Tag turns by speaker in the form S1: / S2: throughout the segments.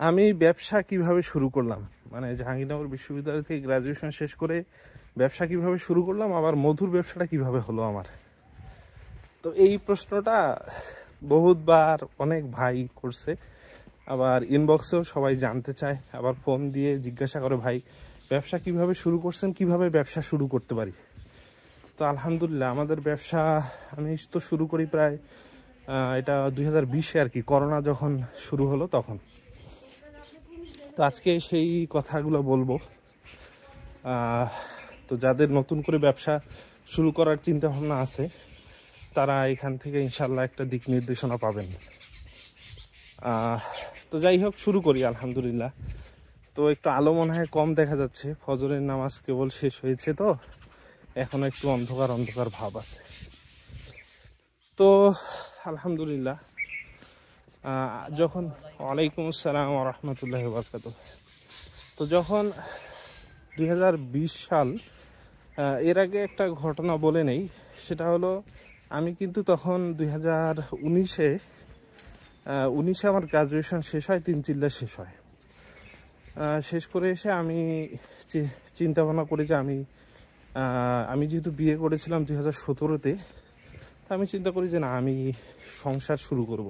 S1: আমি ব্যবসা কিভাবে শুরু করলাম, মানে জাহাঙ্গীরনগর বিশ্ববিদ্যালয় থেকে গ্র্যাজুয়েশন শেষ করে ব্যবসা কিভাবে শুরু করলাম, আবার মধুর ব্যবসাটা কিভাবে হলো আমার। তো এই প্রশ্নটা বহুতবার অনেক ভাই করছে, আবার ইনবক্সেও সবাই জানতে চায়, আবার ফোন দিয়ে জিজ্ঞাসা করে ভাই ব্যবসা কিভাবে শুরু করছেন, কিভাবে ব্যবসা শুরু করতে পারি। তো আলহামদুলিল্লাহ আমাদের ব্যবসা আমি তো শুরু করি প্রায় এটা 2020-এ আর কি, করোনা যখন শুরু হলো তখন। তো আজকে সেই কথাগুলো বলবো। তো যাদের নতুন করে ব্যবসা শুরু করার চিন্তা ভাবনা আছে তারা এখান থেকে ইনশাল্লাহ একটা দিক নির্দেশনা পাবেন। তো যাই হোক, শুরু করি আলহামদুলিল্লাহ। তো একটু আলো মনে হয় কম দেখা যাচ্ছে, ফজরের নামাজ কেবল শেষ হয়েছে, তো এখন একটু অন্ধকার অন্ধকার ভাব আছে। তো আলহামদুলিল্লাহ যখন ওয়ালাইকুম আসসালাম ওয়া রাহমাতুল্লাহি ওয়া বারাকাতুহু। তো যখন 2020 সাল, এর আগে একটা ঘটনা বলে নেই, সেটা হলো আমি কিন্তু তখন 2019-এ আমার গ্রাজুয়েশন শেষ হয়, তিনচিল্লা শেষ হয়। শেষ করে এসে আমি চিন্তা ভাবনা করি যে আমি যেহেতু বিয়ে করেছিলাম 2017-তে, আমি চিন্তা করি যে না, আমি সংসার শুরু করব।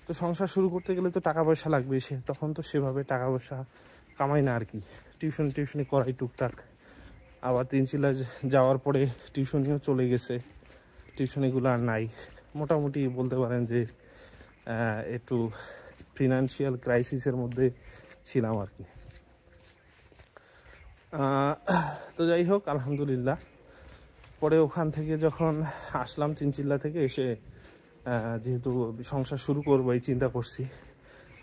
S1: তো সংসার শুরু করতে গেলে তো টাকা পয়সা লাগবে, তখন তো সেভাবে টাকা পয়সা কামাই না আর কি, টিউশনি করাই টুকটাক। আবার তিনচিল্লা যাওয়ার পরে টিউশনিও চলে গেছে, টিউশনিগুলো আর নাই। মোটামুটি বলতে পারেন যে একটু ফিনান্সিয়াল ক্রাইসিসের মধ্যে ছিলাম আর কি। তো যাই হোক আলহামদুলিল্লাহ, পরে ওখান থেকে যখন আসলাম তিনচিল্লা থেকে এসে, যেহেতু সংসার শুরু করবো এই চিন্তা করছি,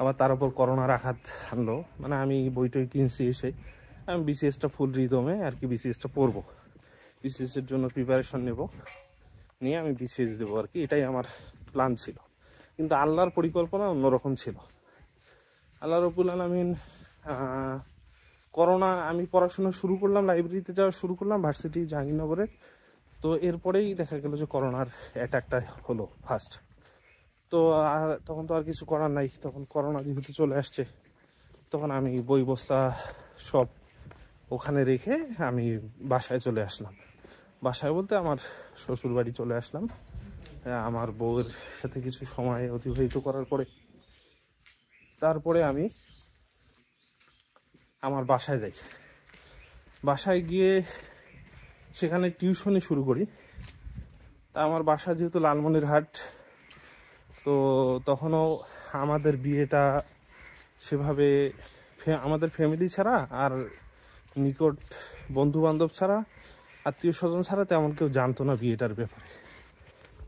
S1: আবার তার উপর করোনার আঘাত আনলো। মানে আমি বইটই কিনছি এসে, আমি বিসিএসটা ফুল রিদমে আর কি বিসিএসটা পড়বো, বিসিএসের জন্য প্রিপারেশন নিয়ে আমি বিসিএস দেবো আর কি, এটাই আমার প্ল্যান ছিল। কিন্তু আল্লাহর পরিকল্পনা অন্যরকম ছিল। আল্লাহ রব্বুল আলামিন করোনা, আমি পড়াশোনা শুরু করলাম, লাইব্রেরিতে যাওয়া শুরু করলাম ভার্সিটি জাহাঙ্গীরনগরে। তো এরপরেই দেখা গেল যে করোনার অ্যাটাকটা হলো ফার্স্ট। তো তখন তো আর কিছু করার নাই, তখন করোনা যেহেতু চলে আসছে, তখন আমি বই বস্তা সব ওখানে রেখে আমি বাসায় চলে আসলাম। বাসায় বলতে আমার শ্বশুর বাড়ি চলে আসলাম, আমার বউয়ের সাথে কিছু সময় অতিবাহিত করার পরে তারপরে আমি আমার বাসায় যাই। বাসায় গিয়ে সেখানে টিউশনি শুরু করি। তা আমার বাসা যেহেতু লালমনিরহাট, তো তখনও আমাদের বিয়েটা সেভাবে আমাদের ফ্যামিলি ছাড়া আর নিকট বন্ধু বান্ধব ছাড়া, আত্মীয় স্বজন ছাড়া তেমন কেউ জানতো না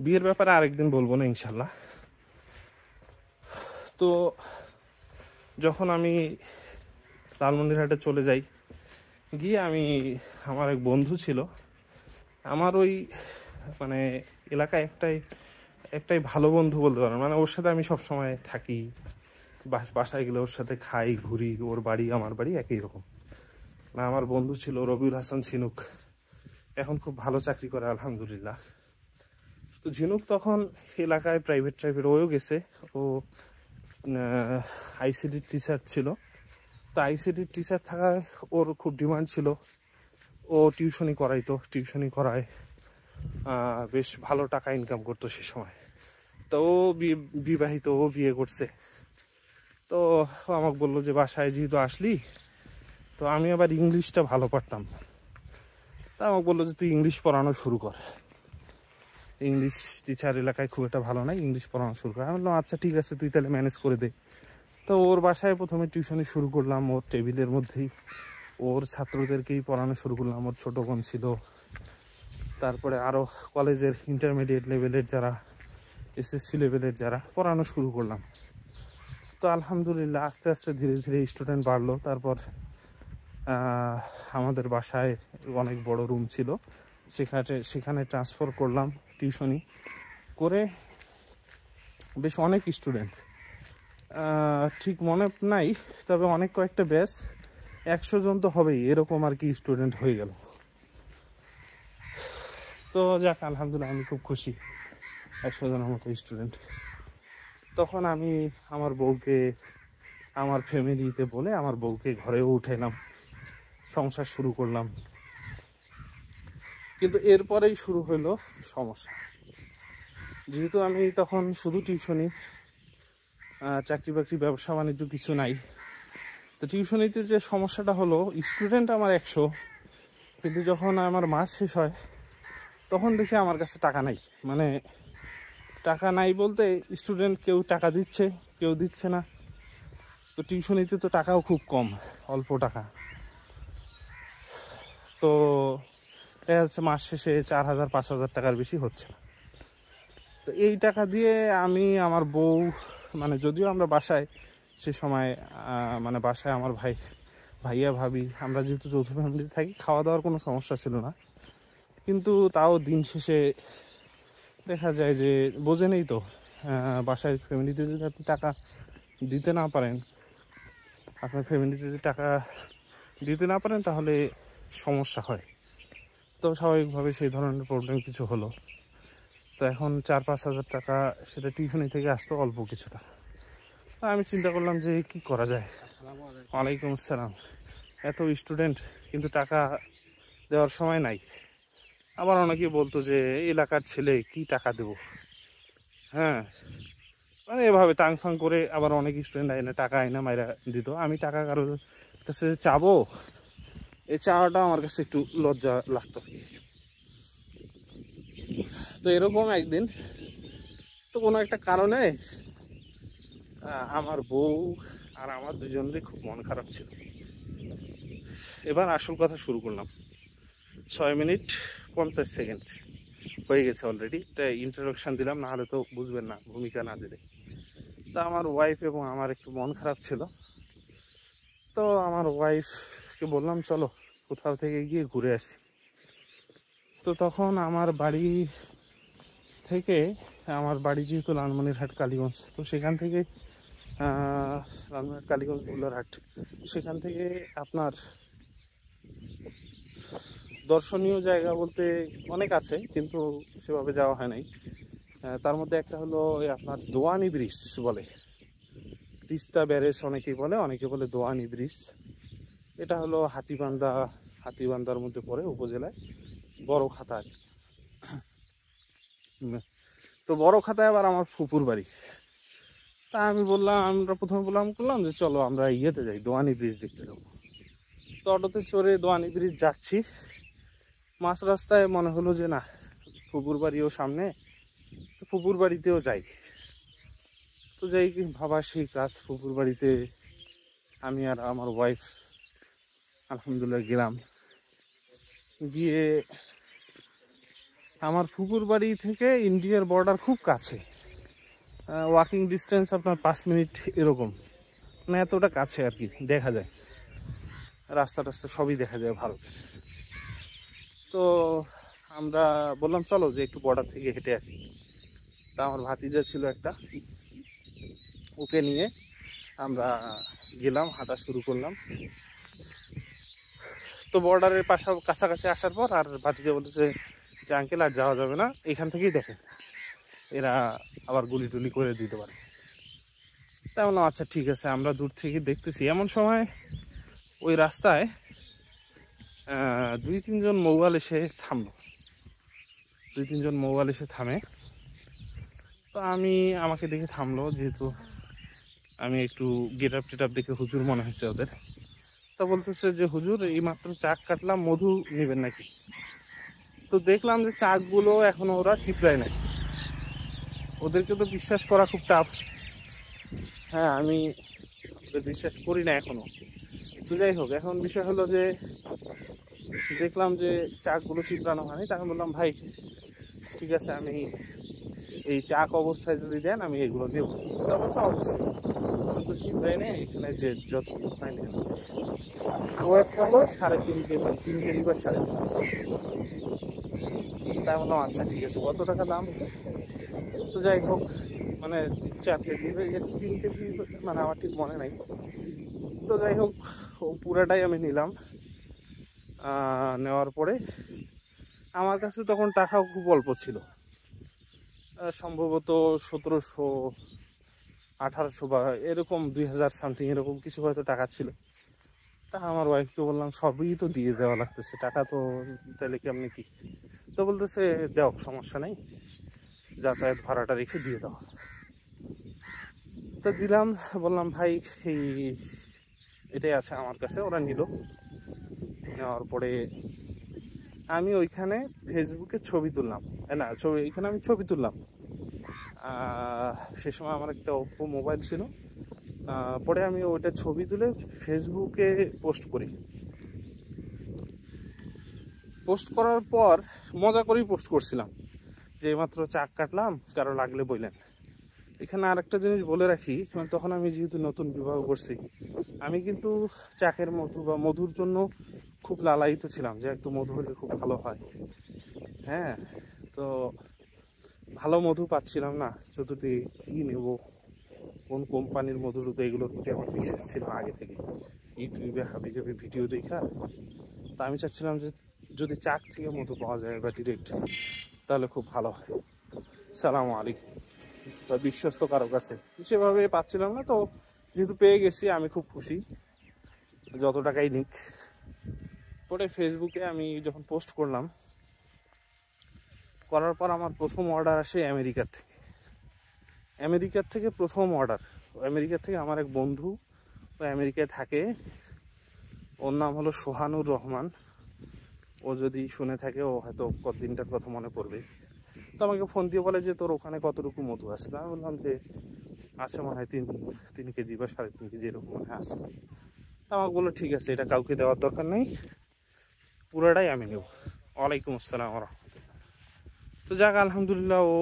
S1: বিয়ের ব্যাপারে আরেকদিন বলবো না ইনশাল্লাহ। তো যখন আমি লালমনিরহাটে চলে যাই, গিয়ে আমার এক বন্ধু ছিল, আমার ওই মানে এলাকায় একটাই ভালো বন্ধু বলতে পারেন, মানে ওর সাথে আমি সবসময় থাকি, বাসায় গেলে ওর সাথে খাই, ঘুরি, ওর বাড়ি আমার বাড়ি একই রকম। না, আমার বন্ধু ছিল রবিউল হাসান ঝিনুক, এখন খুব ভালো চাকরি করে আলহামদুলিল্লাহ। তো ঝিনুক তখন এলাকায় প্রাইভেট ওও গেছে, ও আইসিডির টিচার ছিল। তো আইসিডির টিচার থাকায় ওর খুব ডিমান্ড ছিল, ও টিউশনি করায় বেশ ভালো টাকা ইনকাম করতো সে সময়। তো ও বিবাহিত, ও বিয়ে করছে। তো আমাকে বললো যে বাসায় যেহেতু আসলি, তো আমি আবার ইংলিশটা ভালো পারতাম, তা আমাকে বললো যে তুই ইংলিশ পড়ানো শুরু কর, ইংলিশ টিচার এলাকায় খুব একটা ভালো নাই, ইংলিশ পড়ানো শুরু কর। আমি বললাম আচ্ছা ঠিক আছে, তুই তাহলে ম্যানেজ করে দে। তো ওর বাসায় প্রথমে টিউশনি শুরু করলাম, ওর টেবিলের মধ্যেই ওর ছাত্রদেরকেই পড়ানো শুরু করলাম। ওর ছোটো বোন ছিল, তারপরে আরও কলেজের ইন্টারমিডিয়েট লেভেলের যারা, এসএসসি লেভেলের যারা, পড়ানো শুরু করলাম। তো আলহামদুলিল্লাহ আস্তে আস্তে ধীরে ধীরে স্টুডেন্ট বাড়লো। তারপর আমাদের বাসায় অনেক বড় রুম ছিল, সেখানে ট্রান্সফার করলাম টিউশনি করে। বেশ অনেক স্টুডেন্ট, ঠিক মনে নাই, তবে অনেক কয়েকটা ব্যাচ, 100 জন তো হবেই এরকম আর কি স্টুডেন্ট হয়ে গেল। তো যাক আলহামদুলিল্লাহ, আমি খুব খুশি, 100 জনের মতো স্টুডেন্ট। তখন আমি আমার বউকে আমার ফ্যামিলিতে বলে আমার বউকে ঘরেও উঠাইলাম, সংসার শুরু করলাম। কিন্তু এরপরেই শুরু হলো সমস্যা। যেহেতু আমি তখন শুধু টিউশনি, চাকরি বাকরি ব্যবসা বাণিজ্য কিছু নাই, তো টিউশনিতে যে সমস্যাটা হলো, স্টুডেন্ট আমার 100, কিন্তু যখন আমার মাস শেষ হয় তখন দেখি আমার কাছে টাকা নাই। মানে টাকা নাই বলতে স্টুডেন্ট কেউ টাকা দিচ্ছে, কেউ দিচ্ছে না। তো টিউশনিতে তো টাকাও খুব কম, অল্প টাকা। তো দেখা যাচ্ছে মাস শেষে 4,000-5,000 টাকার বেশি হচ্ছে না। তো এই টাকা দিয়ে আমি, আমার বউ, মানে যদিও আমরা বাসায় সে সময় মানে বাসায় আমার ভাইয়া ভাবি, আমরা যেহেতু যৌথ ফ্যামিলিতে থাকি, খাওয়া দাওয়ার কোনো সমস্যা ছিল না। কিন্তু তাও দিন শেষে দেখা যায় যে বোঝেনই তো, বাসায় ফ্যামিলিতে যদি আপনি টাকা দিতে না পারেন, আপনার ফ্যামিলিতে যদি টাকা দিতে না পারেন তাহলে সমস্যা হয়। তো স্বাভাবিকভাবে সেই ধরনের প্রবলেম কিছু হলো। তো এখন 4-5 হাজার টাকা সেটা টিউশনি থেকে আসতো, অল্প কিছু টাকা। তো আমি চিন্তা করলাম যে কি করা যায়। ওয়ালাইকুম আসসালাম। এত স্টুডেন্ট কিন্তু টাকা দেওয়ার সময় নাই। আবার অনেকে বলতো যে এলাকার ছেলে কি টাকা দেবো, হ্যাঁ, মানে এভাবে তাং ফাং করে। আবার অনেক স্টুডেন্ট আইনা টাকা আইনা মাইরা দিত। আমি টাকা কারোর কাছে চাবো, এই চাওয়াটা আমার কাছে একটু লজ্জা লাগতো। তো এরকম একদিন, তো কোনো একটা কারণে আমার বউ আর আমার দুজনেরই খুব মন খারাপ ছিল। এবার আসল কথা শুরু করলাম। 6 মিনিট 50 সেকেন্ড হয়ে গেছে অলরেডি। এটা ইন্ট্রোডাকশান দিলাম, না হলে তো বুঝবেন না ভূমিকা না দিলে। তা আমার ওয়াইফ এবং আমার একটু মন খারাপ ছিল। তো আমার ওয়াইফকে বললাম চলো কোথাও থেকে গিয়ে ঘুরে আসি। তো তখন আমার বাড়ি থেকে, আমার বাড়ি যেহেতু লালমনিরহাট কালীগঞ্জ, তো সেখান থেকে লালমনিরহাট কালীগঞ্জ বুল্লারহাট, সেখান থেকে আপনার দর্শনীয় জায়গা বলতে অনেক আছে, কিন্তু সেভাবে যাওয়া হয় নাই। তার মধ্যে একটা হলো আপনার দোয়ানি ব্রিজ বলে, তিস্তা ব্যারেজ অনেকেই বলে, অনেকে বলে দোয়ানি ব্রিজ। এটা হলো হাতিবান্ধার মধ্যে পড়ে, উপজেলায় বড় খাতায়। তো বড় খাতায় আবার আমার ফুপুর বাড়ি। তা আমরা প্রথমে করলাম যে চলো আমরা ইয়েতে যাই, দোয়ানি ব্রিজ দেখতে যাবো। তো অটোতে চড়ে দোয়ানি ব্রিজ যাচ্ছি। মাঝ রাস্তায় মনে হলো যে না, ফুপুর বাড়িও সামনে, তো ফুপুর বাড়িতেও যাই। তো যাই ভাবা সেই কাজ, ফুপুর বাড়িতে আমি আর আমার ওয়াইফ আলহামদুলিল্লাহ গেলাম। গিয়ে আমার ফুপুর বাড়ি থেকে ইন্ডিয়ার বর্ডার খুব কাছে, ওয়াকিং ডিস্টেন্স আপনার 5 মিনিট এরকম, মানে এতটা কাছে আর কি। দেখা যায় রাস্তা টাস্তা সবই দেখা যায় ভালো। তো আমরা বললাম চলো যে একটু বর্ডার থেকে হেঁটে আসি। তা আমার ভাতিজা ছিল একটা, ওকে নিয়ে আমরা গেলাম, হাঁটা শুরু করলাম। তো বর্ডারের কাছাকাছি আসার পর আর ভাতিজা বলতেছে যে আঙ্কেল আর যাওয়া যাবে না, এখান থেকেই দেখেন, এরা আবার গুলি টুলি করে দিতে পারে। তাই বললাম আচ্ছা ঠিক আছে, আমরা দূর থেকে দেখতেছি। এমন সময় ওই রাস্তায় 2-3 জন মৌয়াল এসে থামলো, 2-3 জন মৌয়াল এসে থামে। তো আমাকে দেখে থামলো, যেহেতু আমি একটু গেট আপ টেট আপ দেখে হুজুর মনে হয়েছে ওদের। তো বলতেছে যে হুজুর এই মাত্র চাক কাটলাম, মধু নেবেন নাকি? তো দেখলাম যে চাকগুলো এখনো ওরা চিপড়ায় নাই। ওদেরকে তো বিশ্বাস করা খুব টাফ, হ্যাঁ, আমি ওদের বিশ্বাস করি না এখনো। তো যাই হোক, এখন বিষয় হলো যে দেখলাম যে চাকগুলো চিপড়ানো হয়নি। তাকে বললাম ভাই ঠিক আছে, আমি এই চাক অবস্থায় যদি দেন আমি এগুলো নেব। অবশ্যই তো চিপড়াই নেই, এখানে যে যত হয় না, ওয়েট করলো 3.5 কেজি, 3 কেজি বা 3.5। তাই বললাম আচ্ছা ঠিক আছে, কত টাকা দাম? তো যাই হোক, মানে 4 কেজি 3 কেজি, মানে আমার ঠিক মনে নাই। তো যাই হোক, ও পুরাটাই আমি নিলাম। নেওয়ার পরে আমার কাছে তখন টাকাও খুব অল্প ছিল, সম্ভবত 1700 1800 বা এরকম 2000 সামথিং এরকম কিছু হয়তো টাকা ছিল। তা আমার ওয়াইফকে বললাম সবই তো দিয়ে দেওয়া লাগতেছে, টাকা তো তাহলে কেমনি কি? তো বলতেছে দেও, সমস্যা নেই, যাতায়াত ভাড়াটা রেখে দিয়ে দাও। তো দিলাম, বললাম ভাই এই এটাই আছে আমার কাছে। ওরা নিল, নেওয়ার পরে আমি ওইখানে ফেসবুকে ছবি তুললাম, না ছবি এখানে আমি ছবি তুললাম। সে সময় আমার একটা ওপ্পো মোবাইল ছিল। পরে আমি ওইটা ছবি তুলে ফেসবুকে পোস্ট করি। পোস্ট করার পর মজা করেই পোস্ট করছিলাম যে মাত্র চাক কাটলাম, কারো লাগলে বললেন। এখানে আরেকটা জিনিস বলে রাখি, তখন আমি যেহেতু নতুন বিবাহ করছি, আমি কিন্তু চাকের মধু বা মধুর জন্য খুব লালায়িত ছিলাম যে একটু মধু হলে খুব ভালো হয়। হ্যাঁ, তো ভালো মধু পাচ্ছিলাম না, চতুর্থে কী নেব, কোন কোম্পানির মধুর, তো এগুলোর প্রতি আমার বিশ্বাস ছিল আগে থেকে, ইউটিউবে হাবিজাবি ভিডিও দেখা। তা আমি চাচ্ছিলাম যে যদি চাক থেকে মধু পাওয়া যায় বা ডিরেক্ট, তাহলে খুব ভালো হয়। সালাম আলাইকুম। বা বিশ্বস্ত কারো কাছে সেভাবে পাচ্ছিলাম না, তো যেহেতু পেয়ে গেছি আমি খুব খুশি, যত টাকাই নিক। পরে ফেসবুকে আমি যখন পোস্ট করলাম, করার পর আমার প্রথম অর্ডার আসে আমেরিকার থেকে প্রথম অর্ডার। আমেরিকার থেকে আমার এক বন্ধু, ও আমেরিকায় থাকে, ওর নাম হলো সোহানুর রহমান। ও যদি শুনে থাকে, ও হয়তো কতদিনটার কথা মনে পড়বে। তো আমাকে ফোন দিয়ে বলে যে তোর ওখানে কতটুকু মধু আছে। আমি বললাম যে আছে মনে হয় 3 কেজি বা 3.5 কেজি এরকম মনে হয় আছে। আমাকে বললো ঠিক আছে, এটা কাউকে দেওয়ার দরকার নেই, পুরোটাই আমি নেব। ওয়ালাইকুম আসসালাম রহমতুল্লাহ। তো যাক আলহামদুলিল্লাহ, ও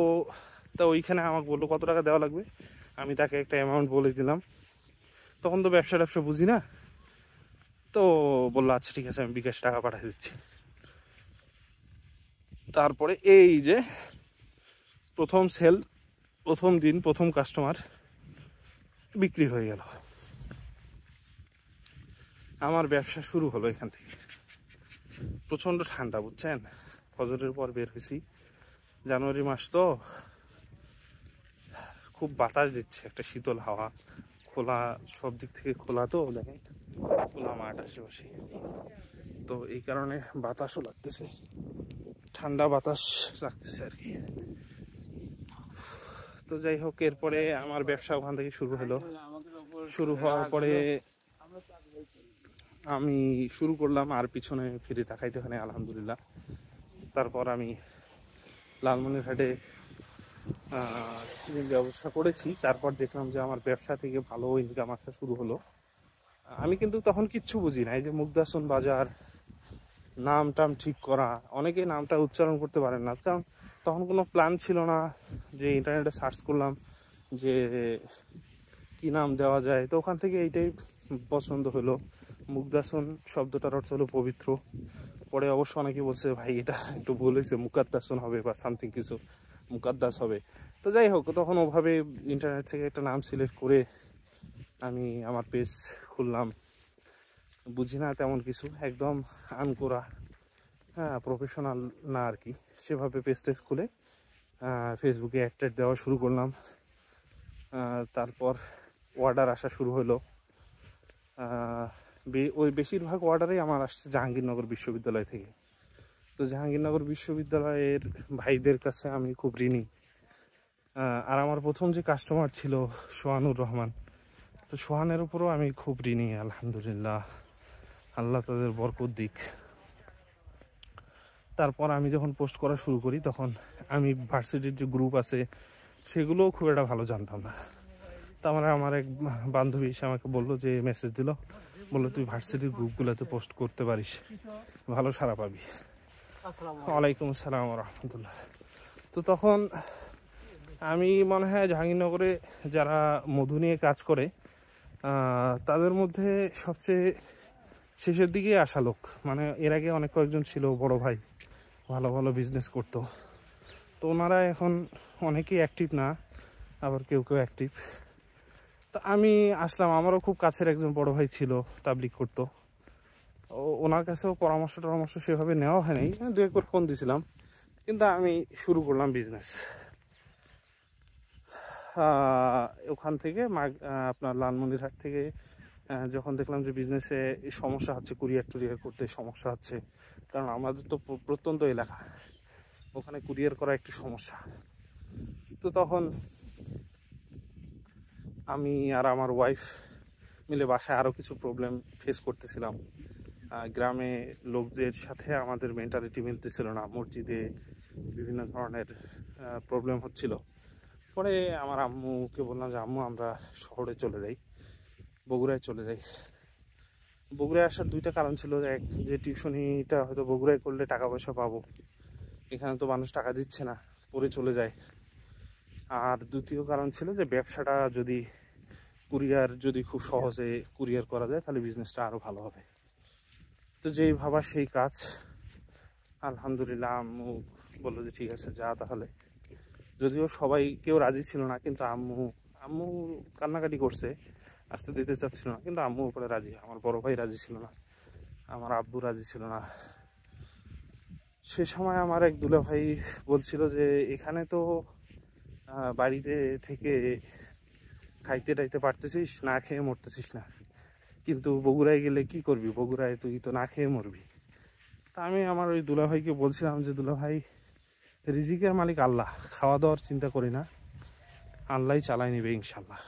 S1: তা ওইখানে আমাকে বললো কত টাকা দেওয়া লাগবে। আমি তাকে একটা অ্যামাউন্ট বলে দিলাম। তখন তো ব্যবসা বুঝি না, তো বললো আচ্ছা ঠিক আছে, আমি বিকাশ টাকা পাঠিয়ে দিচ্ছি। তারপরে এই যে প্রথম সেল, প্রথম দিন প্রথম কাস্টমার বিক্রি হয়ে গেল। আমার ব্যবসা শুরু হলো এখান থেকে। প্রচণ্ড ঠান্ডা, বুঝছেন, ফজরের পর বের হয়েছি, জানুয়ারি মাস তো, খুব বাতাস দিচ্ছে, একটা শীতল হাওয়া, খোলা, সব দিক থেকে খোলা, তো দেখেন খোলা মাঠ আশেপাশে, তো এই কারণে বাতাসও লাগতেছে, ঠান্ডা বাতাস লাগতেছে আর কি। তো যাই হোক, এরপরে আমার ব্যবসা ওখান থেকে শুরু হলো। শুরু হওয়ার পরে আমি শুরু করলাম, আর পিছনে ফিরে তাকাইতে হয় না, আলহামদুলিল্লাহ। তারপর আমি লালমনিরহাটে কিছুদিন ব্যবসা করেছি। তারপর দেখলাম যে আমার ব্যবসা থেকে ভালো ইনকাম আসা শুরু হলো। আমি কিন্তু তখন কিচ্ছু বুঝি না, এই যে মুগদাসন বাজার, নাম টাম ঠিক করা, অনেকে নামটা উচ্চারণ করতে পারেন না, কারণ তখন কোনো প্ল্যান ছিল না। যে ইন্টারনেটে সার্চ করলাম যে কি নাম দেওয়া যায়, তো ওখান থেকে এইটাই পছন্দ হলো। মুগদাসন শব্দটার অর্থ হলো পবিত্র। পরে অবশ্য অনেকে বলছে ভাই এটা একটু ভুল হয়েছে, মুকাদ্দাসন হবে বা সামথিং কিছু, মুকাদ্দাস হবে। তো যাই হোক, তখন ওভাবে ইন্টারনেট থেকে একটা নাম সিলেক্ট করে আমি আমার পেজ খুললাম। বুঝি না তেমন কিছু, একদম আনকোরা, হ্যাঁ, প্রফেশনাল না আর কি। সেভাবে পেজ টেজ খুলে ফেসবুকে অ্যাড দেওয়া শুরু করলাম। তারপর অর্ডার আসা শুরু হলো। ওই বেশিরভাগ অর্ডারই আমার আসছে জাহাঙ্গীরনগর বিশ্ববিদ্যালয় থেকে। তো জাহাঙ্গীরনগর বিশ্ববিদ্যালয়ের ভাইদের কাছে আমি খুব ঋণী। আর আমার প্রথম যে কাস্টমার ছিল সোহানুর রহমান, তো সোহানের উপরও আমি খুব ঋণী, আলহামদুলিল্লাহ, আল্লাহ তাদের বরকত দিক। তারপর আমি যখন পোস্ট করা শুরু করি, তখন আমি ভার্সিটির যে গ্রুপ আছে সেগুলোও খুব একটা ভালো জানতাম না। তো আমার এক বান্ধবী এসে আমাকে বললো, যে মেসেজ দিল, বললো তুই ভার্সিটির গ্রুপগুলোতে পোস্ট করতে পারিস, ভালো সাড়া পাবি। ওয়ালাইকুম আসসালাম রহমতুল্লাহ। তো তখন আমি মনে হয় জাহাঙ্গীরনগরে যারা মধু নিয়ে কাজ করে তাদের মধ্যে সবচেয়ে শেষের দিকে আসা লোক। মানে এর আগে অনেক কয়েকজন ছিল বড় ভাই, ভালো ভালো বিজনেস করতো, তো ওনারা এখন অনেকেই অ্যাক্টিভ না, আবার কেউ কেউ অ্যাক্টিভ। তো আমি আসলাম, আমারও খুব কাছের একজন বড় ভাই ছিল, তাবলিগ করতো, ওনার কাছেও পরামর্শ সেভাবে নেওয়া হয়নি, 2-1 ফোন দিয়েছিলাম, কিন্তু আমি শুরু করলাম বিজনেস। ওখান থেকে আপনার লালমনিরহাট থেকে যখন দেখলাম যে বিজনেসে সমস্যা হচ্ছে, কুরিয়ার টুরিয়ার করতে সমস্যা হচ্ছে, কারণ আমাদের তো প্রত্যন্ত এলাকা, ওখানে কুরিয়ার করা একটু সমস্যা। তো তখন আমি আর আমার ওয়াইফ মিলে বাসায় আরও কিছু প্রবলেম ফেস করতেছিলাম। গ্রামে লোকদের সাথে আমাদের মেন্টালিটি মিলতেছিল না, মসজিদে বিভিন্ন ধরনের প্রবলেম হচ্ছিল। পরে আমার আম্মুকে বললাম যে আম্মু আমরা শহরে চলে যাই, বগুড়ায় চলে যাই। বগুড়ায় আসার দুইটা কারণ ছিল, এক যে টিউশনিটা হয়তো বগুড়ায় করলে টাকা পয়সা পাবো, এখানে তো মানুষ টাকা দিচ্ছে না, পরে চলে যায়। আর দ্বিতীয় কারণ ছিল যে ব্যবসাটা যদি কুরিয়ার যদি খুব সহজে কুরিয়ার করা যায় তাহলে বিজনেসটা আরও ভালো হবে। তো যেই ভাবা সেই কাজ। আলহামদুলিল্লাহ আম্মু বললো যে ঠিক আছে যা তাহলে। যদিও সবাই কেউ রাজি ছিল না, কিন্তু আম্মু কান্নাকাটি করছে, আসতে দিতে চাচ্ছিল না, কিন্তু আম্মু উপরে রাজি। আমার বড় ভাই রাজি ছিল না, আমার আব্বু রাজি ছিল না। সে সময় আমার এক দুলা ভাই বলছিল যে এখানে তো বাড়িতে থেকে খাইতে টাইতে পারতেছিস, না খেয়ে মরতেছিস না, কিন্তু বগুড়ায় গেলে কি করবি, বগুড়ায় তুই তো না খেয়ে মরবি। তা আমি আমার ওই দুলা ভাইকে বলছিলাম যে দুলা ভাই, রিজিকের মালিক আল্লাহ, খাওয়া দাওয়ার চিন্তা করি না, আল্লাহই চালাই নেবে ইনশাল্লাহ।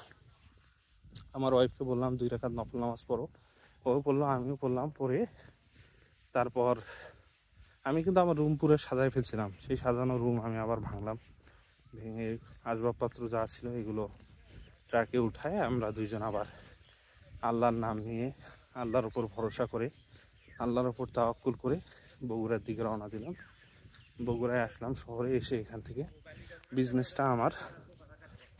S1: আমার ওয়াইফকে বললাম 2 রাকাত নফল নামাজ পড়ো, ও পড়লো, আমিও পড়লাম। পরে তারপর আমি কিন্তু আমার রুম পুরো সাজাই ফেলছিলাম। সেই সাজানো রুম আমি আবার ভাঙলাম, ভেঙে আসবাবপত্র যা ছিল এগুলো ট্রাকে উঠায় আমরা দুইজন আবার আল্লাহর নাম নিয়ে, আল্লাহর ওপর ভরসা করে, আল্লাহর ওপর তাওয়াক্কুল করে বগুড়ার দিকে রওনা দিলাম। বগুড়ায় আসলাম, শহরে এসে এখান থেকে বিজনেসটা আমার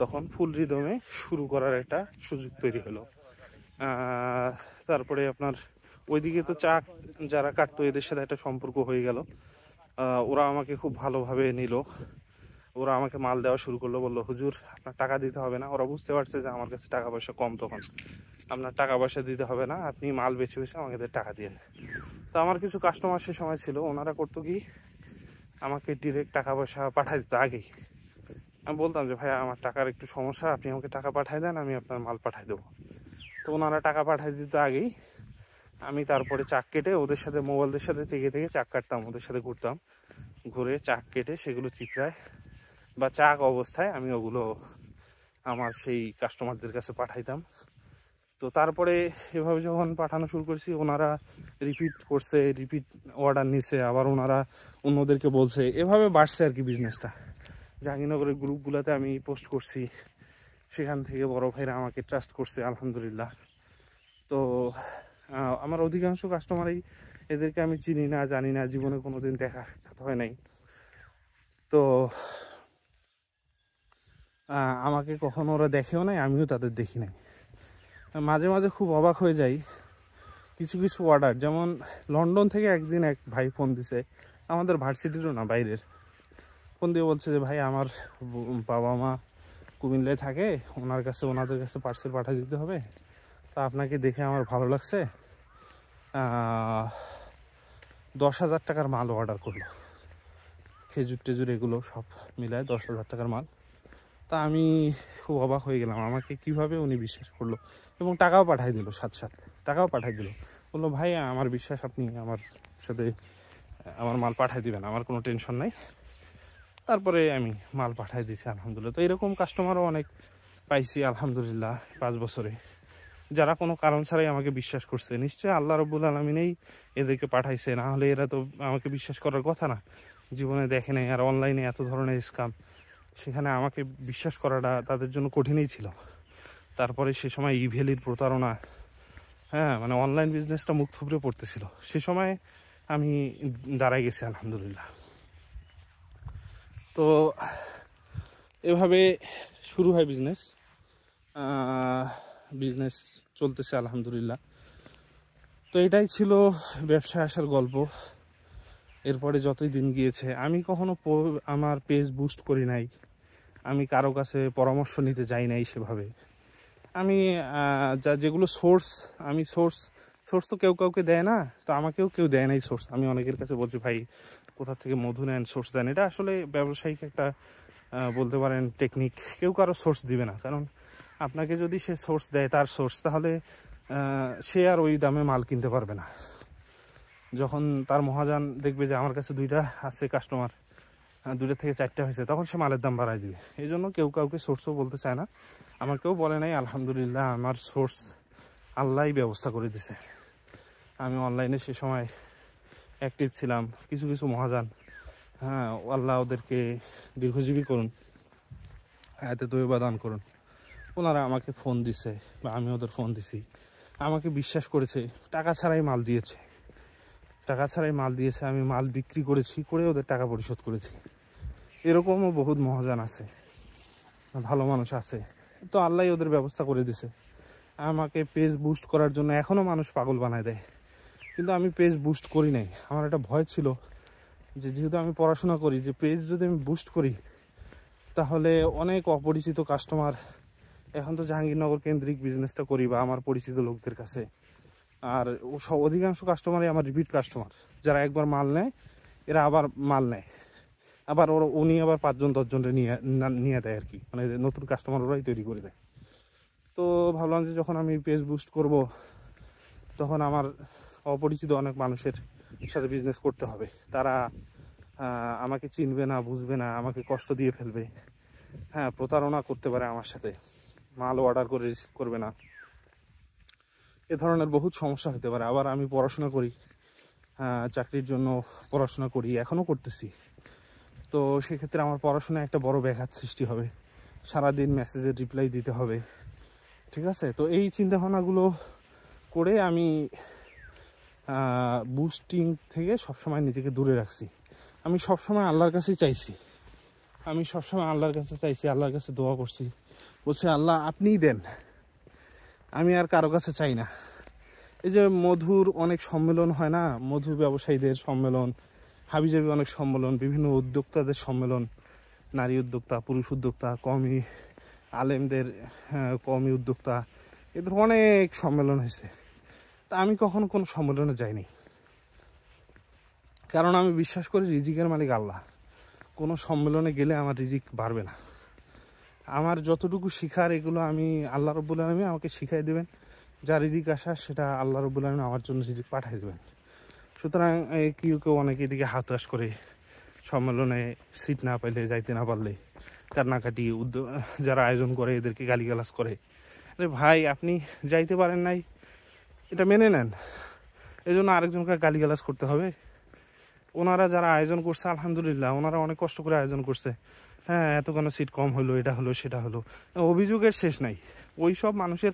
S1: তখন ফুল রিদমে শুরু করার একটা সুযোগ তৈরি হলো। তারপরে আপনার ওইদিকে তো চা যারা কাটতো এদের সাথে একটা সম্পর্ক হয়ে গেল। ওরা আমাকে খুব ভালোভাবে নিল, ওরা আমাকে মাল দেওয়া শুরু করলো, বললো হুজুর আপনার টাকা দিতে হবে না। ওরা বুঝতে পারছে যে আমার কাছে টাকা পয়সা কম, তখন আপনার টাকা পয়সা দিতে হবে না, আপনি মাল বেছে বেছে আমাকে টাকা দিন। তো আমার কিছু কাস্টমার সে সময় ছিল, ওনারা করতো কি আমাকে ডিরেক্ট টাকা পয়সা পাঠাই দিত আগেই। আমি বলতাম যে ভাই আমার টাকার একটু সমস্যা, আপনি আমাকে টাকা পাঠাই দেন, আমি আপনার মাল পাঠাই দেবো। তো ওনারা টাকা পাঠাই দিত আগেই। আমি তারপরে চাক কেটে ওদের সাথে, মোবাইলদের সাথে থেকে থেকে চাক কাটতাম, ওদের সাথে ঘুরতাম, ঘুরে চাক কেটে সেগুলো চিপড়ায় বা চাক অবস্থায় আমি ওগুলো আমার সেই কাস্টমারদের কাছে পাঠাইতাম। তো তারপরে এভাবে যখন পাঠানো শুরু করছি, ওনারা রিপিট করছে, রিপিট অর্ডার নিছে, আবার ওনারা অন্যদেরকে বলছে, এভাবে বাড়ছে আর কি বিজনেসটা। জাহাঙ্গীরনগরের গ্রুপগুলোতে আমি পোস্ট করছি, সেখান থেকে বড় ভাইরা আমাকে ট্রাস্ট করছে আলহামদুলিল্লাহ। তো আমার অধিকাংশ কাস্টমারই, এদেরকে আমি চিনি না, জানি না, জীবনে কোনো দিন দেখা হয় নাই। তো আমাকে কখনো ওরা দেখেও নাই, আমিও তাদের দেখি নাই। মাঝে মাঝে খুব অবাক হয়ে যাই, কিছু কিছু অর্ডার, যেমন লন্ডন থেকে একদিন এক ভাই ফোন দিছে, আমাদের ভার্সিটিরও না, বাইরের, ফোন দিয়ে বলছে যে ভাই আমার বাবা মা কুমিল্লায় থাকে, ওনাদের কাছে পার্সেল পাঠিয়ে দিতে হবে, তা আপনাকে দেখে আমার ভালো লাগছে, 10,000 টাকার মাল অর্ডার করলো, খেজুর টেজুর এগুলো সব মিলায় 10,000 টাকার মাল। তা আমি খুব অবাক হয়ে গেলাম, আমাকে কিভাবে উনি বিশ্বাস করলো, এবং টাকাও পাঠাই দিল, সাথে টাকাও পাঠাই দিল। বললো ভাই আমার বিশ্বাস, আপনি আমার সাথে আমার মাল পাঠাই দিবেন, আমার কোনো টেনশন নাই। তারপরে আমি মাল পাঠাই দিয়েছি আলহামদুলিল্লাহ। তো এরকম কাস্টমারও অনেক পাইছি আলহামদুলিল্লাহ 5 বছরে, যারা কোনো কারণ ছাড়াই আমাকে বিশ্বাস করছে। নিশ্চয়ই আল্লাহ রাব্বুল আলামিনই এদেরকে পাঠাইছে, না হলে এরা তো আমাকে বিশ্বাস করার কথা না, জীবনে দেখে নাই। আর অনলাইনে এত ধরনের স্ক্যাম, সেখানে আমাকে বিশ্বাস করাটা তাদের জন্য কঠিনই ছিল। তারপরে সে সময় ইভেলির প্রতারণা, হ্যাঁ মানে অনলাইন বিজনেসটা মুখ থুবড়ে পড়তেছিল, সে সময় আমি দাঁড়াই গেছি আলহামদুলিল্লাহ। তো এভাবে শুরু হয় বিজনেস চলতেছে আলহামদুলিল্লাহ। তো এটাই ছিল ব্যবসায় আসার গল্প। এরপরে যতই দিন গিয়েছে, আমি কখনো আমার পেজ বুস্ট করি নাই, আমি কারো কাছে পরামর্শ নিতে যাই নাই সেভাবে। আমি যেগুলো সোর্স, আমি সোর্স তো কেউ কাউকে দেয় না, তো আমাকেও কেউ দেয় নাই সোর্স। আমি অনেকের কাছে বলছি ভাই কোথা থেকে মধু নেন, সোর্স দেন, এটা আসলে ব্যবসায়িক একটা বলতে পারেন টেকনিক, কেউ কারো সোর্স দিবে না। কারণ আপনাকে যদি সে সোর্স দেয়, তার সোর্স, তাহলে সে আর ওই দামে মাল কিনতে পারবে না। যখন তার মহাজন দেখবে যে আমার কাছে 2টা আছে কাস্টমার, 2টা থেকে 4টা হয়েছে, তখন সে মালের দাম বাড়ায় দিবে। এই জন্য কেউ কাউকে সোর্সও বলতে চায় না। আমাকেও বলে নাই, আলহামদুলিল্লাহ আমার সোর্স আল্লাহই ব্যবস্থা করে দিছে। আমি অনলাইনে সে সময় অ্যাক্টিভ ছিলাম। কিছু কিছু মহাজন, হ্যাঁ, আল্লাহ ওদেরকে দীর্ঘজীবী করুন, এতে তৈবা দান করুন, ওনারা আমাকে ফোন দিছে বা আমি ওদের ফোন দিছি, আমাকে বিশ্বাস করেছে, টাকা ছাড়াই মাল দিয়েছে। আমি মাল বিক্রি করেছি, করে ওদের টাকা পরিশোধ করেছি। এরকমও বহুত মহাজন আছে, ভালো মানুষ আছে। তো আল্লাহ ওদের ব্যবস্থা করে দিছে। আমাকে পেজ বুস্ট করার জন্য এখনও মানুষ পাগল বানায় দেয়, কিন্তু আমি পেজ বুস্ট করি নাই। আমার একটা ভয় ছিল যে যেহেতু আমি পড়াশোনা করি, যে পেজ যদি আমি বুস্ট করি তাহলে অনেক অপরিচিত কাস্টমার, এখন তো জাহাঙ্গীরনগর কেন্দ্রিক বিজনেসটা করি বা আমার পরিচিত লোকদের কাছে, আর অধিকাংশ কাস্টমারই আমার রিপিট কাস্টমার, যারা একবার মাল নেয় এরা আবার মাল নেয়, আবার উনি আবার 5জন 10জনকে নিয়ে দেয় আর কি, মানে নতুন কাস্টমার ওরাই তৈরি করে দেয়। তো ভাবলাম যে যখন আমি পেজ বুস্ট করব, তখন আমার অপরিচিত অনেক মানুষের সাথে বিজনেস করতে হবে। তারা আমাকে চিনবে না, বুঝবে না, আমাকে কষ্ট দিয়ে ফেলবে, হ্যাঁ, প্রতারণা করতে পারে আমার সাথে, মাল অর্ডার করে রিসিভ করবে না, এ ধরনের বহুত সমস্যা হতে পারে। আবার আমি পড়াশোনা করি, চাকরির জন্য পড়াশোনা করি, এখনও করতেছি। তো সেক্ষেত্রে আমার পড়াশোনায় একটা বড় ব্যাঘাত সৃষ্টি হবে, সারাদিন মেসেজের রিপ্লাই দিতে হবে, ঠিক আছে। তো এই চিন্তাভাবনাগুলো করে আমি বুস্টিং থেকে সবসময় নিজেকে দূরে রাখছি। আমি সবসময় আল্লাহর কাছেই চাইছি, আল্লাহর কাছে দোয়া করছি, বলছি আল্লাহ আপনিই দেন, আমি আর কারো কাছে চাই না। এই যে মধুর অনেক সম্মেলন হয় না, মধু ব্যবসায়ীদের সম্মেলন, হাবিজাবি অনেক সম্মেলন, বিভিন্ন উদ্যোক্তাদের সম্মেলন, নারী উদ্যোক্তা, পুরুষ উদ্যোক্তা, কওমি আলেমদের কওমি উদ্যোক্তা, এদের অনেক সম্মেলন হয়েছে। তা আমি কখনো কোনো সম্মেলনে যাইনি, কারণ আমি বিশ্বাস করি রিজিকের মালিক আল্লাহ। কোনো সম্মেলনে গেলে আমার রিজিক বাড়বে না। আমার যতটুকু শিখার, এগুলো আমি আল্লাহ রব্বুল আলামিন আমাকে শিখাই দেবেন। যা রিজিক আসা সেটা আল্লাহ রব্বুল আলামিন আমার জন্য রিজিক পাঠিয়ে দেবেন। সুতরাং কেউ অনেকে এদিকে হাতাশ করে, সম্মেলনে সিট না পাইলে, যাইতে না পারলে কান্নাকাটি, যারা আয়োজন করে এদেরকে গালিগালাজ করে। আরে ভাই, আপনি যাইতে পারেন নাই, এটা মেনে নেন, এই জন্য আরেকজনকে গালিগালাজ করতে হবে? ওনারা যারা আয়োজন করছে, আলহামদুলিল্লাহ, ওনারা অনেক কষ্ট করে আয়োজন করছে, হ্যাঁ, এত কেন সিট কম হলো, এটা হলো সেটা হলো, অভিযোগের শেষ নাই। ওই সব মানুষের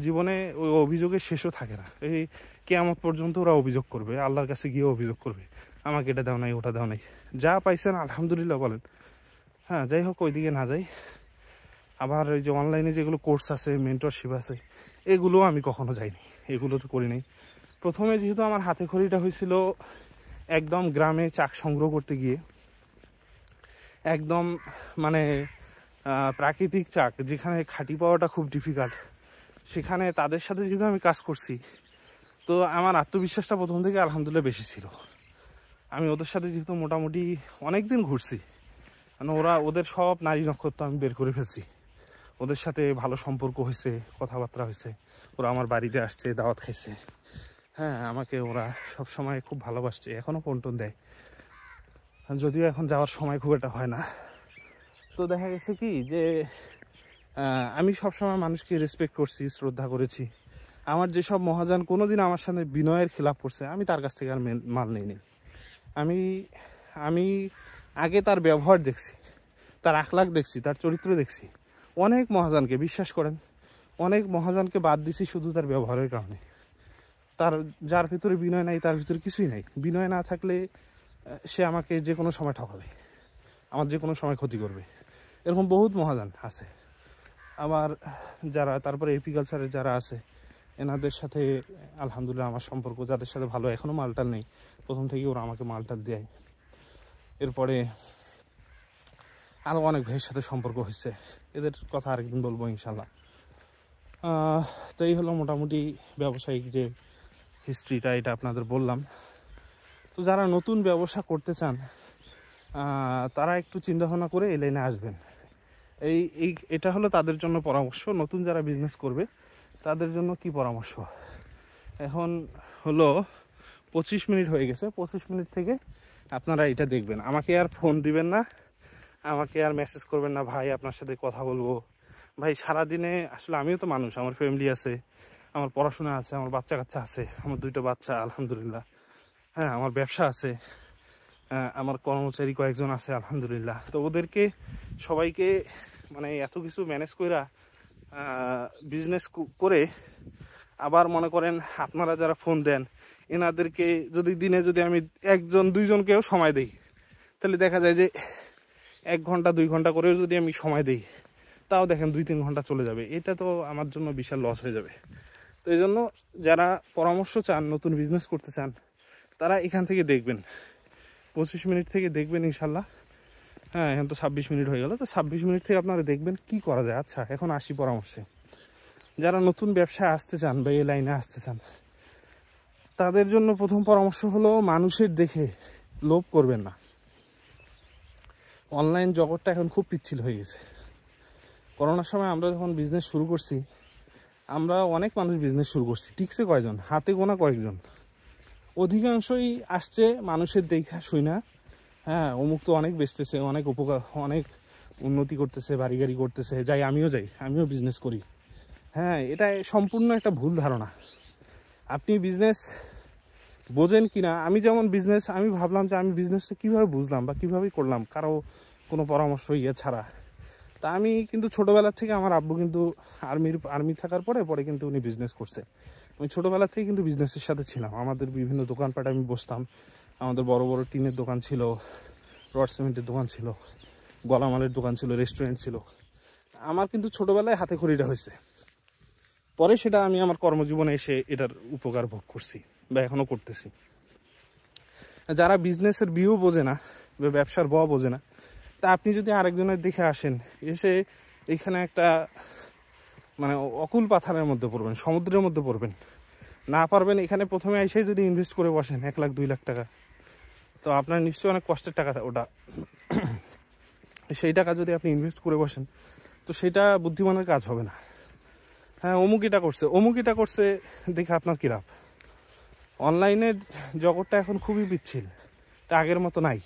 S1: জীবনে ওই অভিযোগের শেষও থাকে না। এই কিয়ামত পর্যন্ত ওরা অভিযোগ করবে, আল্লাহর কাছে গিয়ে অভিযোগ করবে, আমাকে এটা দাও নাই, ওটা দাও নাই। যা পাইছেন আলহামদুলিল্লাহ বলেন। হ্যাঁ, যাই হোক, ওইদিকে না যাই। আবার ওই যে অনলাইনে যেগুলো কোর্স আছে, মেন্টরশিপ আছে, এগুলো আমি কখনো যাইনি, এগুলো তো করি নাই। প্রথমে যেহেতু আমার হাতে খড়িটা হয়েছিল একদম গ্রামে চাক সংগ্রহ করতে গিয়ে, একদম মানে প্রাকৃতিক চাক, যেখানে খাঁটি পাওয়াটা খুব ডিফিকাল্ট, সেখানে তাদের সাথে যেহেতু আমি কাজ করছি, তো আমার আত্মবিশ্বাসটা প্রথম থেকে আলহামদুলিল্লাহ বেশি ছিল। আমি ওদের সাথে যেহেতু মোটামুটি অনেক দিন ঘুরছি, মানে ওদের সব নারী নক্ষত্র আমি বের করে ফেলছি। ওদের সাথে ভালো সম্পর্ক হয়েছে, কথাবার্তা হয়েছে, ওরা আমার বাড়িতে আসছে, দাওয়াত খাইছে, হ্যাঁ, আমাকে ওরা সব সময় খুব ভালোবাসছে, এখনও ফোন টোন দেয়, যদিও এখন যাওয়ার সময় খুব একটা হয় না। তো দেখা গেছে কি যে আমি সবসময় মানুষকে রেসপেক্ট করছি, শ্রদ্ধা করেছি। আমার যেসব মহাজন কোনোদিন আমার সাথে বিনয়ের খিলাফ করছে, আমি তার কাছ থেকে আর মাল নিইনি। আমি আগে তার ব্যবহার দেখছি, তার আখলাক দেখছি, তার চরিত্র দেখছি। অনেক মহাজনকে, বিশ্বাস করেন, অনেক মহাজনকে বাদ দিছি শুধু তার ব্যবহারের কারণে। যার ভিতরে বিনয় নাই, তার ভিতরে কিছুই নাই। বিনয় না থাকলে সে আমাকে যে কোনো সময় ঠকাবে, আমার যে কোনো সময় ক্ষতি করবে, এরকম বহুত মহাজন আছে। আবার তারপরে এপিকালচারের যারা আছে, এনাদের সাথে আলহামদুলিল্লাহ আমার সম্পর্ক, যাদের সাথে ভালো, এখনও মালটাল নেই, প্রথম থেকেই ওরা আমাকে মালটাল দেয়। এরপরে আরও অনেক ভাইয়ের সাথে সম্পর্ক হয়েছে, এদের কথা আরেকদিন বলবো ইনশাল্লাহ। তো এই হলো মোটামুটি ব্যবসায়িক যে হিস্ট্রিটা, এটা আপনাদের বললাম। তো যারা নতুন ব্যবসা করতে চান, তারা একটু চিন্তাভাবনা করে এই লাইনে আসবেন। এটা হলো তাদের জন্য পরামর্শ। নতুন যারা বিজনেস করবে তাদের জন্য কি পরামর্শ, এখন হলো 25 মিনিট হয়ে গেছে। 25 মিনিট থেকে আপনারা এটা দেখবেন। আমাকে আর ফোন দিবেন না, আমাকে আর মেসেজ করবেন না, ভাই আপনার সাথে কথা বলবো। ভাই সারাদিনে আসলে আমিও তো মানুষ, আমার ফ্যামিলি আছে, আমার পড়াশোনা আছে, আমার বাচ্চা কাচ্চা আছে, আমার 2টা বাচ্চা আলহামদুলিল্লাহ। হ্যাঁ, আমার ব্যবসা আছে, আমার কর্মচারী কয়েকজন আছে আলহামদুলিল্লাহ। তো ওদেরকে সবাইকে মানে এত কিছু ম্যানেজ কইরা বিজনেস করে আবার মনে করেন আপনারা যারা ফোন দেন এনাদেরকে যদি দিনে যদি আমি 1-2জনকেও সময় দিই, তাহলে দেখা যায় যে 1 ঘন্টা 2 ঘন্টা করেও যদি আমি সময় দিই, তাও দেখেন 2-3 ঘন্টা চলে যাবে। এটা তো আমার জন্য বিশাল লস হয়ে যাবে। তো এই জন্য যারা পরামর্শ চান, নতুন বিজনেস করতে চান, তারা এখান থেকে দেখবেন। 25 মিনিট থেকে দেখবেন ইনশাল্লাহ। হ্যাঁ, এখন তো 26 মিনিট হয়ে গেল। তো 26 মিনিট থেকে আপনারা দেখবেন কি করা যায়। আচ্ছা, এখন আসি পরামর্শে। যারা নতুন ব্যবসায় আসতে চান বা এই লাইনে আসতে চান, তাদের জন্য প্রথম পরামর্শ হলো মানুষের দেখে লোভ করবেন না। অনলাইন জগৎটা এখন খুব পিচ্ছিল হয়ে গেছে। করোনার সময় আমরা যখন বিজনেস শুরু করছি, আমরা অনেক মানুষ বিজনেস শুরু করছি, টিকছে কয়জন, হাতে গোনা কয়েকজন। অধিকাংশই আসছে মানুষের দেখা শুনা, হ্যাঁ অমুক তো অনেক বেচতেছে, অনেক উপকার, অনেক উন্নতি করতেছে, বাড়ি গাড়ি করতেছে, আমিও বিজনেস করি। হ্যাঁ, এটা সম্পূর্ণ একটা ভুল ধারণা। আপনি বিজনেস বোঝেন কি না? আমি যেমন বিজনেস, আমি ভাবলাম যে আমি বিজনেসটা কীভাবে বুঝলাম বা কীভাবে করলাম, কারো কোনো পরামর্শ ছাড়া। তা আমি কিন্তু ছোটোবেলার থেকে, আমার আব্বু কিন্তু আর্মি থাকার পরে কিন্তু উনি বিজনেস করছে। আমি ছোটোবেলার থেকে কিন্তু বিজনেসের সাথে ছিলাম। আমাদের বিভিন্ন দোকানপাটে আমি বসতাম। আমাদের বড় বড় টিনের দোকান ছিল, রড সিমেন্টের দোকান ছিল, গলামালের দোকান ছিল, রেস্টুরেন্ট ছিল। আমার কিন্তু ছোটোবেলায় হাতে খড়িটা হয়েছে। পরে সেটা আমি আমার কর্মজীবনে এসে এটার উপকার ভোগ করছি বা এখনও করতেছি। যারা বিজনেসের বিও বোঝে না বা ব্যবসার ব বোঝে না, তা আপনি যদি আরেকজনের দেখে আসেন, এসে এখানে একটা মানে অকুল পাথারের মধ্যে পড়বেন, সমুদ্রের মধ্যে পড়বেন। না পারবেন এখানে প্রথমে এসে যদি ইনভেস্ট করে বসেন 1 লাখ 2 লাখ টাকা, তো আপনার নিশ্চয়ই অনেক কষ্টের টাকা ওটা। সেই টাকা যদি আপনি ইনভেস্ট করে বসেন, তো সেটা বুদ্ধিমানের কাজ হবে না। হ্যাঁ, অমুক এটা করছে দেখে আপনার কী লাভ? অনলাইনের জগৎটা এখন খুবই বিচ্ছিল, তা আগের মতো নাই।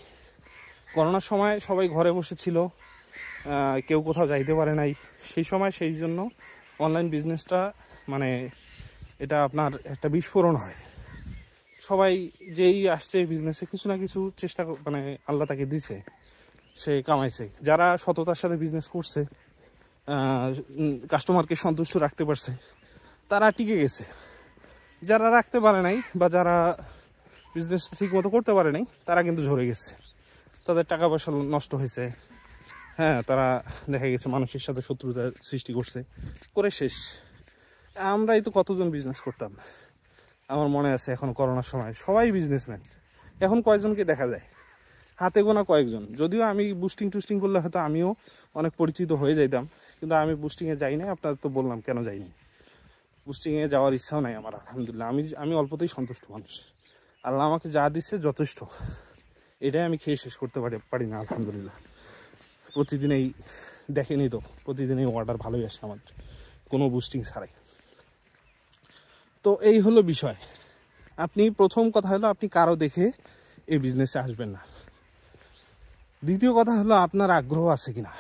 S1: করোনার সময় সবাই ঘরে বসেছিল, কেউ কোথাও যাইতে পারে নাই। সেই জন্য অনলাইন বিজনেসটা মানে এটা আপনার একটা বিস্ফোরণ হয়। সবাই যেই আসছে বিজনেসে কিছু না কিছু চেষ্টা, মানে আল্লাহ তাকে দিছে, সে কামাইছে। যারা সততার সাথে বিজনেস করছে, কাস্টমারকে সন্তুষ্ট রাখতে পারছে, তারা টিকে গেছে। যারা রাখতে পারে নাই বা যারা বিজনেস ঠিক মতো করতে পারে নাই, তারা কিন্তু ঝরে গেছে, তাদের টাকা পয়সা নষ্ট হয়েছে। হ্যাঁ, তারা দেখা গেছে মানুষের সাথে শত্রুতা সৃষ্টি করে শেষ। আমরাই তো কতজন বিজনেস করতাম, আমার মনে আছে। এখন করোনার সময় সবাই বিজনেসম্যান। এখন কয়েকজনকে দেখা যায়, হাতে গোনা কয়েকজন। যদিও আমি বুস্টিং করলে হয়তো আমিও অনেক পরিচিত হয়ে যাইতাম, কিন্তু আমি বুস্টিংয়ে যাই না। আপনার তো বললাম কেন যাইনি। বুস্টিংয়ে যাওয়ার ইচ্ছাও নাই আমার আলহামদুলিল্লাহ। আমি অল্পতেই সন্তুষ্ট মানুষ। আল্লাহ আমাকে যা দিচ্ছে যথেষ্ট, এটাই আমি খেয়ে শেষ করতে পারি না আলহামদুলিল্লাহ। প্রতিদিনেই দেখেনি তো, প্রতিদিনেই অর্ডার ভালোই আসে আমার, কোনো বুস্টিং ছাড়াই। তো এই হলো বিষয়। আপনি প্রথম কথা হলো আপনি কারো দেখে এই বিজনেসে আসবেন না। দ্বিতীয় কথা হলো আপনার আগ্রহ আছে কিনা।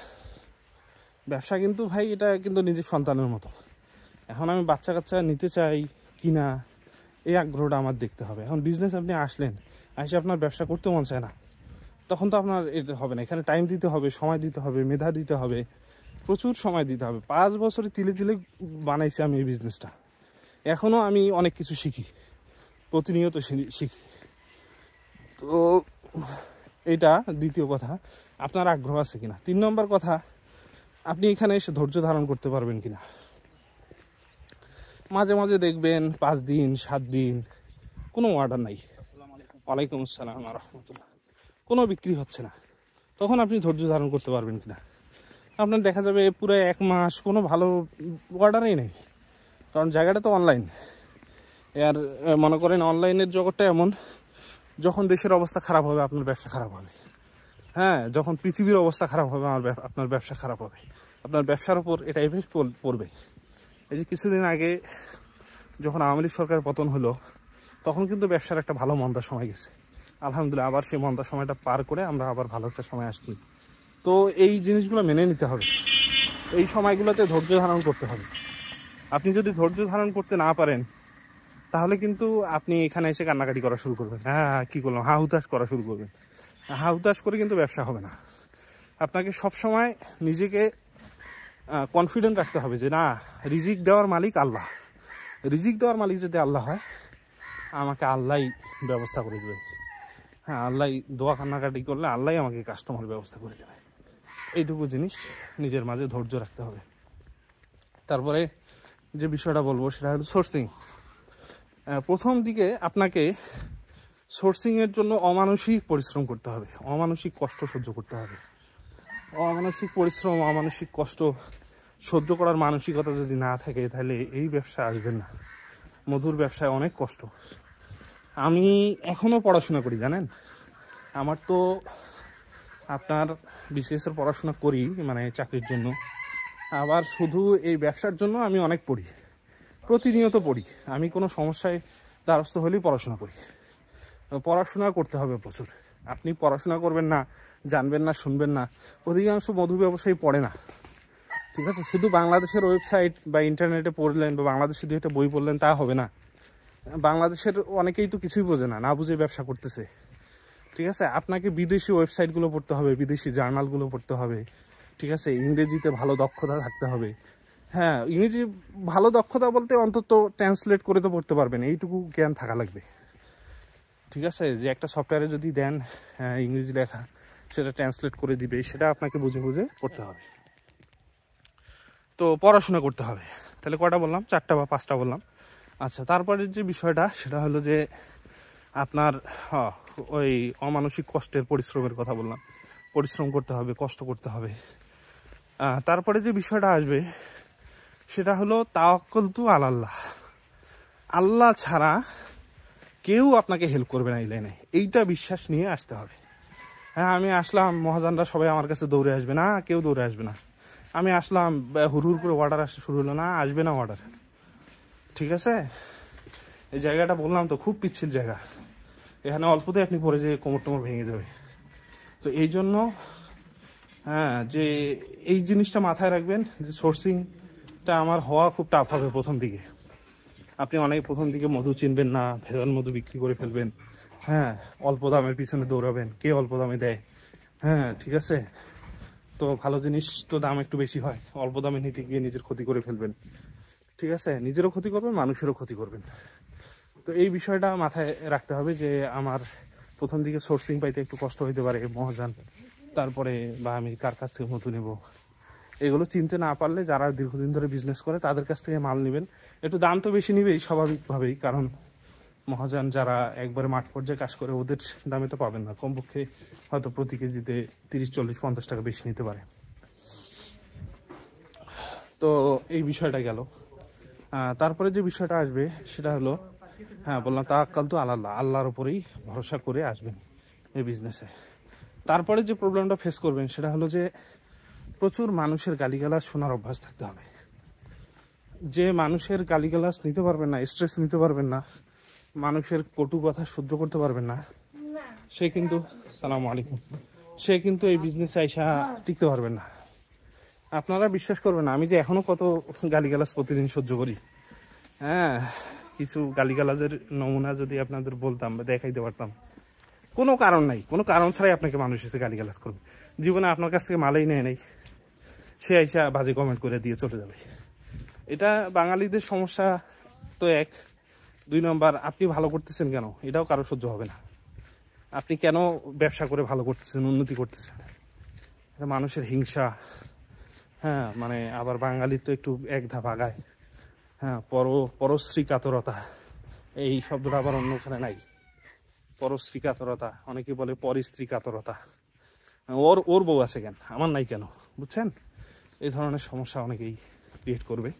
S1: ব্যবসা কিন্তু ভাই এটা কিন্তু নিজের সন্তানের মতো। এখন আমি বাচ্চা কাচ্চা নিতে চাই কিনা, এই আগ্রহটা আমার দেখতে হবে। এখন বিজনেস আপনি আসলেন, এসে আপনার ব্যবসা করতে মন চায় না, তখন তো আপনার এটা হবে না। এখানে টাইম দিতে হবে, সময় দিতে হবে, মেধা দিতে হবে, প্রচুর সময় দিতে হবে। 5 বছরে তিলে তিলে বানাইছি আমি এই বিজনেসটা। এখনও আমি অনেক কিছু শিখি, প্রতিনিয়ত শিখি। তো এটা দ্বিতীয় কথা, আপনার আগ্রহ আছে কিনা। 3 নম্বর কথা, আপনি এখানে এসে ধৈর্য ধারণ করতে পারবেন কিনা। মাঝে মাঝে দেখবেন 5 দিন 7 দিন কোনো অর্ডার নাই, ওয়ালাইকুম আসসালাম রহমতুল্লাহ, কোনো বিক্রি হচ্ছে না, তখন আপনি ধৈর্য ধারণ করতে পারবেন কিনা। আপনার দেখা যাবে পুরো 1 মাস কোনো ভালো অর্ডারই নেই, কারণ জায়গাটা তো অনলাইন। আর মনে করেন অনলাইনের জগৎটা এমন, যখন দেশের অবস্থা খারাপ হবে আপনার ব্যবসা খারাপ হবে। হ্যাঁ, যখন পৃথিবীর অবস্থা খারাপ হবে আপনার ব্যবসা খারাপ হবে, আপনার ব্যবসার উপর এটা এফেক্ট পড়বে। এই যে কিছুদিন আগে যখন আওয়ামী লীগ সরকার পতন হলো, তখন কিন্তু ব্যবসার একটা ভালো মন্দার সময় গেছে। আলহামদুলিল্লাহ আবার সেই মন্দার সময়টা পার করে আমরা আবার ভালো একটা সময় আসছি। তো এই জিনিসগুলো মেনে নিতে হবে, এই সময়গুলোতে ধৈর্য ধারণ করতে হবে। আপনি যদি ধৈর্য ধারণ করতে না পারেন, তাহলে কিন্তু আপনি এখানে এসে কান্নাকাটি করা শুরু করবেন, হ্যাঁ কী করলাম, হা হুতাশ করা শুরু করবেন। হা হুতাশ করে কিন্তু ব্যবসা হবে না। আপনাকে সবসময় নিজেকে কনফিডেন্ট রাখতে হবে যে না, রিজিক দেওয়ার মালিক আল্লাহ। রিজিক দেওয়ার মালিক যদি আল্লাহ হয়, আমাকে আল্লাহই ব্যবস্থা করে দেবে। হ্যাঁ, আল্লাহ দোয়া কান্নাকাটি করলে আল্লাহই আমাকে কাস্টমার ব্যবস্থা করে দেবে। এইটুকু জিনিস নিজের মাঝে ধৈর্য রাখতে হবে। তারপরে যে বিষয়টা বলবো সেটা হলো সোর্সিং। প্রথম দিকে আপনাকে সোর্সিংয়ের জন্য অমানসিক পরিশ্রম করতে হবে, অমানসিক কষ্ট সহ্য করতে হবে। অমানসিক পরিশ্রম, অমানসিক কষ্ট সহ্য করার মানসিকতা যদি না থাকে, তাহলে এই ব্যবসা আসবেন না। মধুর ব্যবসায় অনেক কষ্ট। আমি এখনও পড়াশোনা করি, জানেন, আমার তো আপনার বিসিএসের পড়াশোনা করি, মানে চাকরির জন্য, আবার শুধু এই ব্যবসার জন্য আমি অনেক পড়ি, প্রতিনিয়ত পড়ি। আমি কোনো সমস্যায় দ্বারস্থ হলেই পড়াশোনা করি। পড়াশোনা করতে হবে প্রচুর। আপনি পড়াশোনা করবেন না, জানবেন না, শুনবেন না। অধিকাংশ মধু ব্যবসায়ী পড়ে না, ঠিক আছে? শুধু বাংলাদেশের ওয়েবসাইট বা ইন্টারনেটে পড়লেন বা বাংলাদেশে দু একটা বই পড়লেন, তা হবে না। বাংলাদেশের অনেকেই তো কিছুই বোঝে না, না বুঝে ব্যবসা করতেছে, ঠিক আছে? আপনাকে বিদেশি ওয়েবসাইটগুলো পড়তে হবে, বিদেশি জার্নালগুলো পড়তে হবে, ঠিক আছে? ইংরেজিতে ভালো দক্ষতা থাকতে হবে। হ্যাঁ, ইংরেজি ভালো দক্ষতা বলতে অন্তত ট্রান্সলেট করে তো পড়তে পারবেন, এইটুকু জ্ঞান থাকা লাগবে, ঠিক আছে? যে একটা সফটওয়্যারে যদি দেন ইংরেজি লেখা, সেটা ট্রান্সলেট করে দিবে, সেটা আপনাকে বুঝে বুঝে পড়তে হবে। তো পড়াশোনা করতে হবে। তাহলে কয়টা বললাম? 4টা বা 5টা বললাম। আচ্ছা, তারপরে যে বিষয়টা সেটা হলো যে আপনার ওই অমানসিক কষ্টের পরিশ্রমের কথা বললাম। পরিশ্রম করতে হবে, কষ্ট করতে হবে। তারপরে যে বিষয়টা আসবে সেটা হলো তাওয়াক্কুলতু আলাল্লাহ। আল্লাহ ছাড়া কেউ আপনাকে হেল্প করবে না এই লাইনে, এইটা বিশ্বাস নিয়ে আসতে হবে। হ্যাঁ, আমি আসলাম, মহাজানরা সবাই আমার কাছে দৌড়ে আসবে না, কেউ দৌড়ে আসবে না। আমি আসলাম, হুড় করে অর্ডার আসতে শুরু হলো না, আসবে না অর্ডার, ঠিক আছে? এই জায়গাটা বললাম তো, খুব পিচ্ছিল জায়গা, এখানে অল্পতে আপনি পরে যে কোমর টোমর ভেঙে যাবে। তো এই জন্য হ্যাঁ, যে এই জিনিসটা মাথায় রাখবেন যে সোর্সিংটা আমার হওয়া খুব টাফ হবে প্রথম দিকে। আপনি অনেক প্রথম দিকে মধু চিনবেন না, ভেজাল মধু বিক্রি করে ফেলবেন। হ্যাঁ, অল্প দামের পিছনে দৌড়াবেন, কে অল্প দামে দেয়। হ্যাঁ, ঠিক আছে? তো ভালো জিনিস তো দাম একটু বেশি হয়, অল্প দামে নিতে গিয়ে নিজের ক্ষতি করে ফেলবেন, ঠিক আছে? নিজেরও ক্ষতি করবেন, মানুষেরও ক্ষতি করবেন। তো এই বিষয়টা মাথায় রাখতে হবে যে আমার প্রথম দিকে সোর্সিং পাইতে একটু কষ্ট হইতে পারে, মহাজান, তারপরে বা আমি কার কাছ থেকে মধু নেব, এগুলো চিনতে না পারলে যারা দীর্ঘদিন ধরে বিজনেস করে তাদের কাছ থেকে মাল নেবেন। একটু দাম তো বেশি নিবেই স্বাভাবিকভাবেই, কারণ মহাজান যারা একবারে মাঠ পর্যায়ে কাজ করে ওদের দামে তো পাবেন না, কমপক্ষে হয়তো প্রতি কেজিতে 30, 40, 50 টাকা বেশি নিতে পারে। তো এই বিষয়টা গেল। তারপরে যে বিষয়টা আসবে সেটা হলো, হ্যাঁ বললাম তাওয়াক্কালতু আলাল্লাহ, আল্লাহর উপরেই ভরসা করে আসবেন এই বিজনেসে। তারপরে যে প্রবলেমটা ফেস করবেন সেটা হলো যে প্রচুর মানুষের গালিগালাজ শোনার অভ্যাস থাকতে হবে। যে মানুষের গালিগালাজ নিতে পারবেন না, স্ট্রেস নিতে পারবেন না, মানুষের কটু কথা সহ্য করতে পারবেন না, সে কিন্তু সালামু আলাইকুম, সে কিন্তু এই বিজনেসে আইসা টিকতে পারবেন না। আপনারা বিশ্বাস করবেন না, আমি যে এখনো কত গালিগালাজ প্রতিদিন সহ্য করি। হ্যাঁ, কিছু গালিগালাজের নমুনা যদি আপনাদের বলতাম বা দেখাইতে পারতাম, কোনো কারণ নাই, কোনো কারণ ছাড়াই আপনাকে মানুষ এসে গালিগালাজ করবে। জীবনে আপনার কাছ থেকে মালেই নেয় নেই, সে আইসা বাজে কমেন্ট করে দিয়ে চলে যাবে। এটা বাঙালিদের সমস্যা তো এক। 2 নম্বর, আপনি ভালো করতেছেন কেন, এটাও কারো সহ্য হবে না। আপনি কেন ব্যবসা করে ভালো করতেছেন, উন্নতি করতেছেন, এটা মানুষের হিংসা। হ্যাঁ, মানে আবার বাঙালির তো একটু এক ধাপ আগায়। হ্যাঁ, পরশ্রী কাতরতা, এই শব্দটা আবার অন্যখানে নাই। পরশ্রী কাতরতা, অনেকে বলে পরস্ত্রী কাতরতা। ওর বউ আছে কেন, আমার নাই কেন, বুঝছেন? এই ধরনের সমস্যা অনেকেই ক্রিয়েট করবে।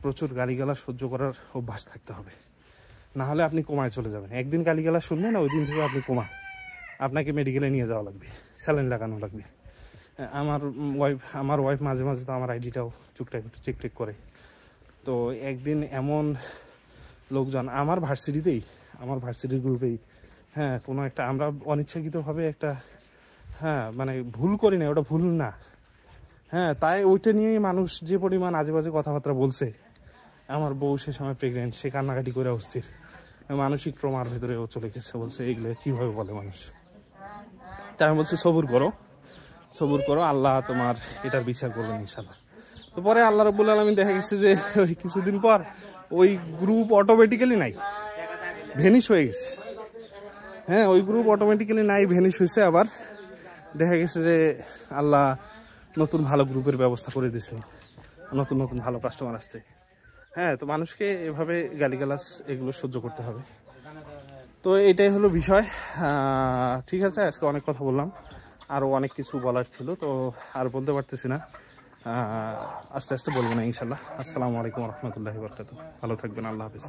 S1: প্রচুর গালিগালা সহ্য করার অভ্যাস থাকতে হবে, না হলে আপনি কোমায় চলে যাবেন। একদিন গালিগালা শুনবেন না, ওই দিন থেকে আপনি কোমা, আপনাকে মেডিকেলে নিয়ে যাওয়া লাগবে, স্যালাইন লাগানো লাগবে। আমার ওয়াইফ মাঝে মাঝে তো আমার আইডিটাও টুকটাক একটু চেক টেক করে। তো একদিন এমন লোকজন আমার ভার্সিটির গ্রুপেই, হ্যাঁ, কোনো একটা আমরা অনিচ্ছাকৃতভাবে একটা, হ্যাঁ মানে ভুল করি না, ওটা ভুল না, হ্যাঁ, তাই ওইটা নিয়েই মানুষ যে পরিমাণ আজে বাজে কথাবার্তা বলছে। আমার বউ সে সময় প্রেগনেন্ট, সে কান্নাকাটি করে অস্থির, মানসিক ট্রমার ভেতরেও চলে গেছে। বলছে এগুলো কীভাবে বলে মানুষ। তাই আমি বলছি সবুর করো, আল্লাহ তোমার এটার বিচার করবেন ইনশাল্লাহ। তো পরে আল্লাহ রাব্বুল আলামিন দেখা গেছে যে ওই কিছুদিন পর ওই গ্রুপ অটোমেটিক্যালি নাই, ভ্যানিশ হয়ে গেছে। হ্যাঁ, ওই গ্রুপ অটোমেটিক্যালি নাই, ভ্যানিশ হয়েছে। আবার দেখা গেছে যে আল্লাহ নতুন ভালো গ্রুপের ব্যবস্থা করে দিছে, নতুন নতুন ভালো কাস্টমার আসছে। হ্যাঁ, তো মানুষকে এভাবে গালিগালাজ এগুলো সহ্য করতে হবে। তো এটাই হলো বিষয়। ঠিক আছে, আজকে অনেক কথা বললাম, আরও অনেক কিছু বলার ছিল, তো আর বলতে পারতেছি না। আস্তে আস্তে বলবো না ইনশাল্লাহ। আসসালামু আলাইকুম রহমতুল্লাহি ওয়া বারাকাতুহু। ভালো থাকবেন, আল্লাহ হাফিজ।